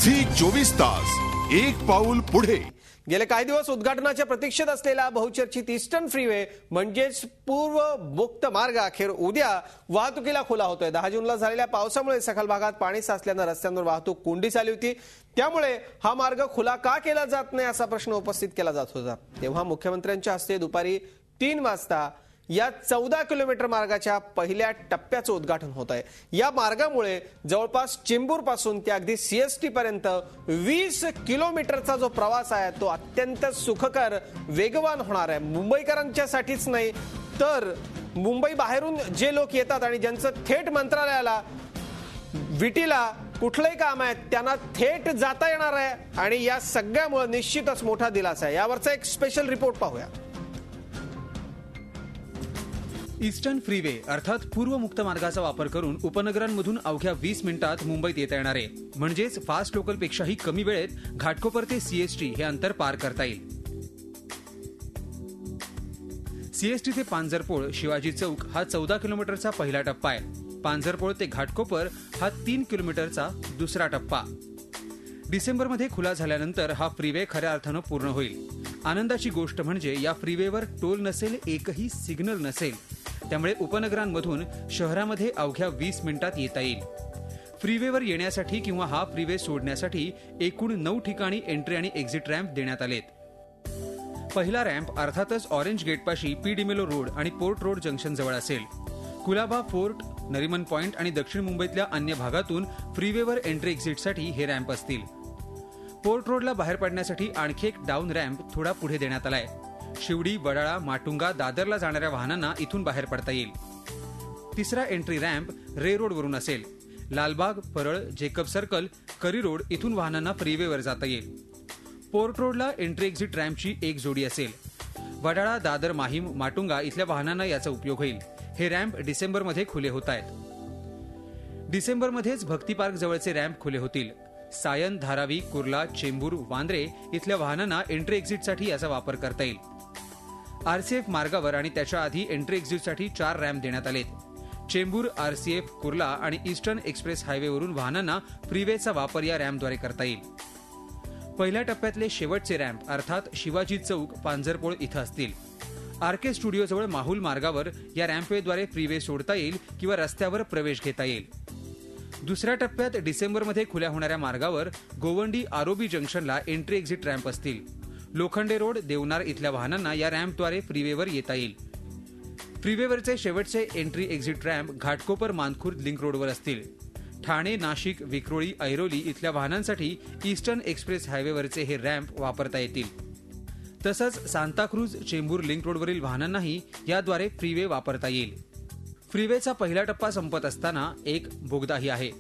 Zee 24 तास एक पाऊल पुढे। गेले काही दिवस उद्घाटनाच्या प्रतीक्षेत असलेला बहुचर्चित ईस्टर्न फ्रीवे म्हणजेच पूर्व मुक्त मार्ग अखेर उद्या वाहतुकीला खुला होतोय। 10 जूनला झालेल्या पावसामुळे सखल भागात पाणी साचल्याने रस्त्यांवर वाहतूक कोंडी झाली होती। त्यामुळे हा मार्ग खुला का केला जात नाही असा प्रश्न उपस्थित केला जात होता। तेव्हा मुख्यमंत्र्यांच्या हस्ते दुपारी 3 वाजता या 14 किलोमीटर मार्गाच्या पहिल्या टप्प्याचं उद्घाटन होत आहे। या मार्गामुळे जवळपास चेंबूर पासून ते अगदी सीएसटी पर्यंत 20 किलोमीटरचा जो प्रवास आहे तो अत्यंत सुखकर वेगवान होणार आहे। मुंबईकरांच्यासाठीच नाही तर मुंबई बाहेरून जे लोक येतात आणि ज्यांचं थेट मंत्रालयाला विटीला कुठलंही काम आहे त्यांना थेट जाता येणार आहे आणि या सगळ्यामुळे निश्चितच मोठा दिलासा आहे। यावरचा एक स्पेशल रिपोर्ट पाहूया। ईस्टर्न फ्रीवे अर्थात पूर्व मुक्त मार्गाचा वापर करून उपनगरांमधून अवघ्या 20 मिनिटात मुंबईत येता येणार आहे। म्हणजेच फास्ट लोकलपेक्षाही कमी वेळेत घाटकोपर ते सीएसटी हे अंतर पार करता येईल। सीएसटी ते पांजरपोळ शिवाजी चौक हा 14 किलोमीटरचा पहिला टप्पा आहे। पांजरपोळ ते घाटकोपर हा 3 किलोमीटरचा दुसरा टप्पा। डिसेंबरमध्ये खुला झाल्यानंतर हा फ्रीवे खऱ्या अर्थानं पूर्ण होईल। आनंदाची गोष्ट म्हणजे या फ्रीवेवर टोल नसेल, एकही सिग्नल नसेल, त्यामुळे उपनगरांमधून शहरामध्ये अवघ्या 20 मिनिटात येता येईल। फ्रीवेवर येण्यासाठी किंवा हा फ्रीवे सोडण्यासाठी एकूण 9 ठिकाणी एंट्री आणि एक्झिट रॅम्प देण्यात आलेत। पहिला रॅम्प अर्थातच ऑरेंज गेटपाशी पी डिमेलो रोड आणि पोर्ट रोड जंक्शन जवळ असेल। कुलाबा फोर्ट, नरिमन पॉइंट आणि दक्षिण मुंबईतल्या अन्य भागातून फ्रीवेवर एंट्री एक्झिटसाठी हे रॅम्प असतील। पोर्ट रोडला बाहेर पडण्यासाठी आणखी एक डाऊन रॅम्प थोडा पुढे देण्यात आलाय। शिवडी, वडाळा, माटुंगा, दादरला जाणाऱ्या वाहनांना इथून बाहेर पडता येईल। तिसरा एंट्री रॅम्प रे रोडवरून असेल। लालबाग, परळ, जेकब सर्कल, करी रोड इथून वाहनांना फ्रीवेवर जाता येईल। पोर्ट रोडला एंट्री एक्झिट रॅम्पची एक जोडी असेल। वडाळा, दादर, माहीम, माटुंगा इथल्या वाहनांना याचा उपयोग होईल। हे रॅम्प डिसेंबरमध्ये खुले होत आहेत। डिसेंबरमध्येच भक्ती पार्क जवळचे रॅम्प खुले होतील। सायन, धारावी, कुर्ला, चेंबूर, वांद्रे इथल्या वाहनांना एंट्री एक्झिटसाठी याचा वापर करता येईल। आरसीएफ मार्गावर आणि त्याच्या आधी एंट्री एक्झिटसाठी 4 रॅम्प देण्यात आलेत। चेंबूर, आरसीएफ, कुर्ला आणि ईस्टर्न एक्सप्रेस हायवेवरून वाहनांना फ्रीवेचा वापर या रॅम्पद्वारे करता येईल। पहिल्या टप्प्यातले शेवटचे रॅम्प अर्थात शिवाजी चौक, पांजरपोळ इथं असतील। आरके स्टुडिओजवळ माहुल मार्गावर या रॅम्पवेद्वारे फ्रीवे सोडता येईल किंवा रस्त्यावर प्रवेश घेता येईल। दुसऱ्या टप्प्यात डिसेंबरमध्ये खुल्या होणाऱ्या मार्गावर गोवंडी, आरोबी जंक्शनला एंट्री एक्झिट रॅम्प असतील। लोखंडे रोड, देवनार इथल्या वाहनांना या रॅम्पद्वारे फ्रीवेवर येता येईल। फ्रीवेवरचे शेवटचे entry exit ramp Ghatkopar, Mankhurd link रोडवर असतील। ठाणे, नाशिक, विक्रोळी, ऐरोली इथल्या वाहनांसाठी ईस्टर्न एक्सप्रेस हायवेवरचे हे रॅम्प वापरता येतील। तसंच सांताक्रूज, चेंबूर लिंक रोडवरील वाहनांनाही याद्वारे फ्रीवे वापरता येईल। फ्रीवेचा पहिला टप्पा संपत असताना एक बोगदाही आहे।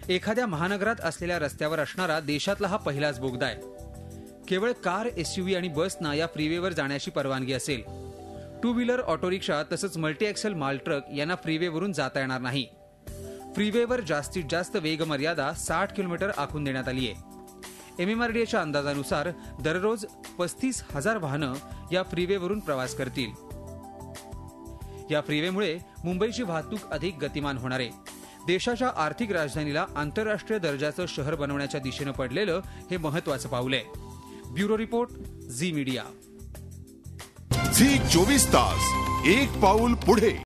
एखाद्या महानगरात असलेल्या रस्त्यावर असणारा देशातला हा पहिलाच बोगदा आहे। केवळ कार, एसयूव्ही आणि बसना या फ्रीवेवर जाण्याची परवानगी असेल। 2 व्हीलर, ऑटो रिक्षा तसंच मल्टी एक्सेल माल ट्रक यांना फ्रीवेवरून जाता येणार नाही। फ्रीवेवर जास्तीत जास्त वेग मर्यादा 60 किलोमीटर आखून देण्यात आली आहे। एमएमआरडीएच्या अंदाजानुसार दररोज 35,000 वाहनं या फ्रीवेवरून प्रवास करतील। या फ्रीवेमुळे मुंबईची वाहतूक अधिक गतिमान होणार आहे। देशाच्या आर्थिक राजधानीला आंतरराष्ट्रीय दर्जाचं शहर बनवण्याच्या दिशेनं पडलेलं हे महत्त्वाचं पाऊल आहे। Bureau report, Zee media. Zee 24 तास एक पाऊल पुढे।